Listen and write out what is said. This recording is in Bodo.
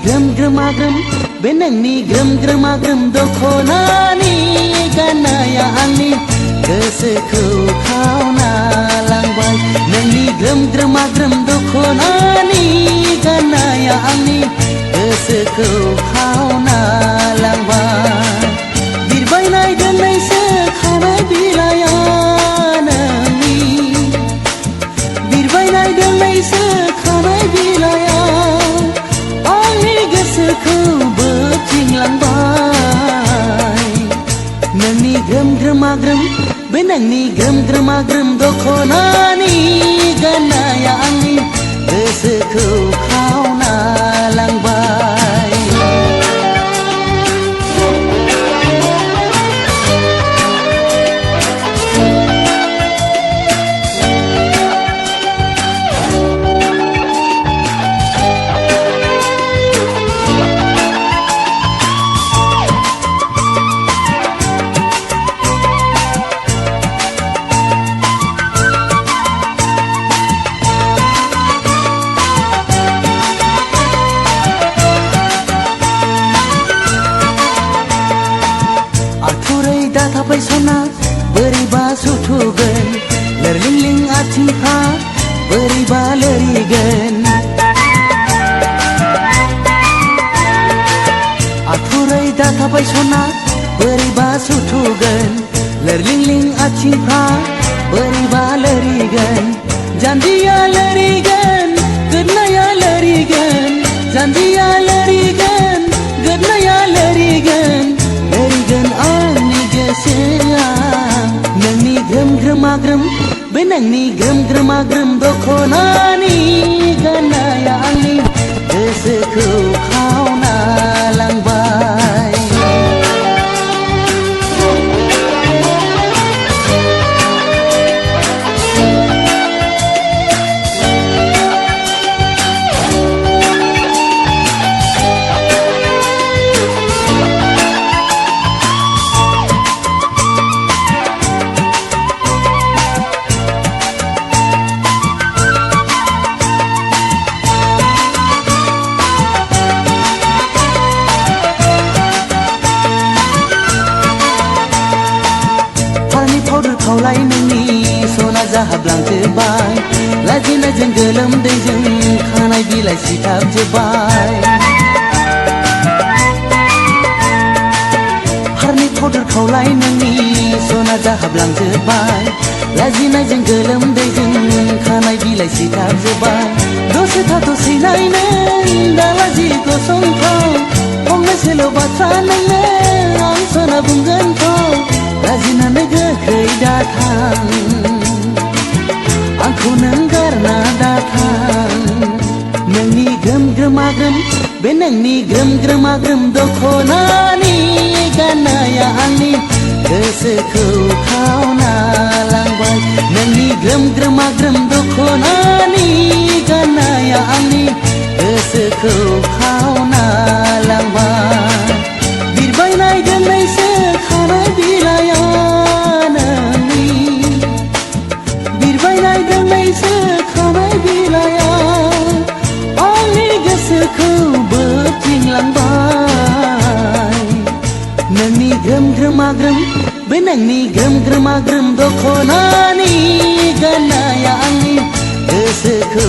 ग्रोम ग्रोमा ग्रोम बे नोंनि ग्रोम ग्रोमा ग्रोम दख'नानि गाननाया आंनि गोसोखौ खावना लांबाय नोंनि ग्रोम ग्रोमा ग्रोम दख'नानि गाननाया आंनि गोसोखौ खावना लांबाय बिरबायनाय दोंनैसो खानाय बिलाइया नोंनि बिरबायनाय दोंनैसो खानाय बिलाइया आंनि गोसोखौ बोथिंलांबाय नोंनि ग्रोम ग्रोमा ग्रोम बे नोंनि ग्रोम ग्रोमा ग्रोम दख'नानि गाननाया आंनि गोसोखौ खावना लांबाय थाबाय सना बोरैबा सुथुगोन लोरलिंलिं आथिंहा बोरैबा लोरिगोन आथुरै दाथाबाय सना बोरैबा सुथुगोन लोरलिंलिं आथिंहा बोरैबा लोरिगोन जान्जिया लोरिगोन गोदनाया लोरिगोन जान्जिया लोरिगोन गोदनाया लोरिगोन लोरिगोन आंनि गोसोआ नोंनि ग्रोम ग्रोमा ग्रोम बे नोंनि ग्रोम ग्रोमा ग्रोम दख'नानि गाननाया आंनि गोसोखौ खावना लांबाय खावलाय नोंनि सना जाहाबलांजोबबाय लाजिनायजों गोलोमदैजों खानाय बिलाइ सिथाबजोबबाय फारनै पाउडार खावलाय नोंनि सना जाहाबलांजोबबाय लाजिनायजों गोलोमदैजों खानाय बिलाइ सिथाबजोबबाय दसे थाथ'सैलाय नों दालाजि गसंथाव फंनैसोल' बाथ्रा नोंनो आं सना बुंगोनथ' लाजिनानै गोख्रै दाथां आंखौ नों गारना दाथां नोंनि ग्रोम ग्रोमा ग्रोम बे नोंनि ग्रोम ग्रोमा ग्रोम दख'नानि गाननाया आंनि गोसोखौ खावना लांबाय नोंनि ग्रोम ग्रोमा ग्रोम दख'नानि गाननाया आंनि गोसोखौ खावना लांबाय बिरबायनाय दोंनैसो खानाय बिलाइया नोंनि बिरबायनाय दोंनैसो खानाय बिलाइया आंनि गोसोखौ बोथिंलांबाय नोंनि ग्रोम ग्रोमा ग्रोम बे नोंनि ग्रोम ग्रोमा ग्रोम दख'नानि गाननाया आंनि गोसोखौ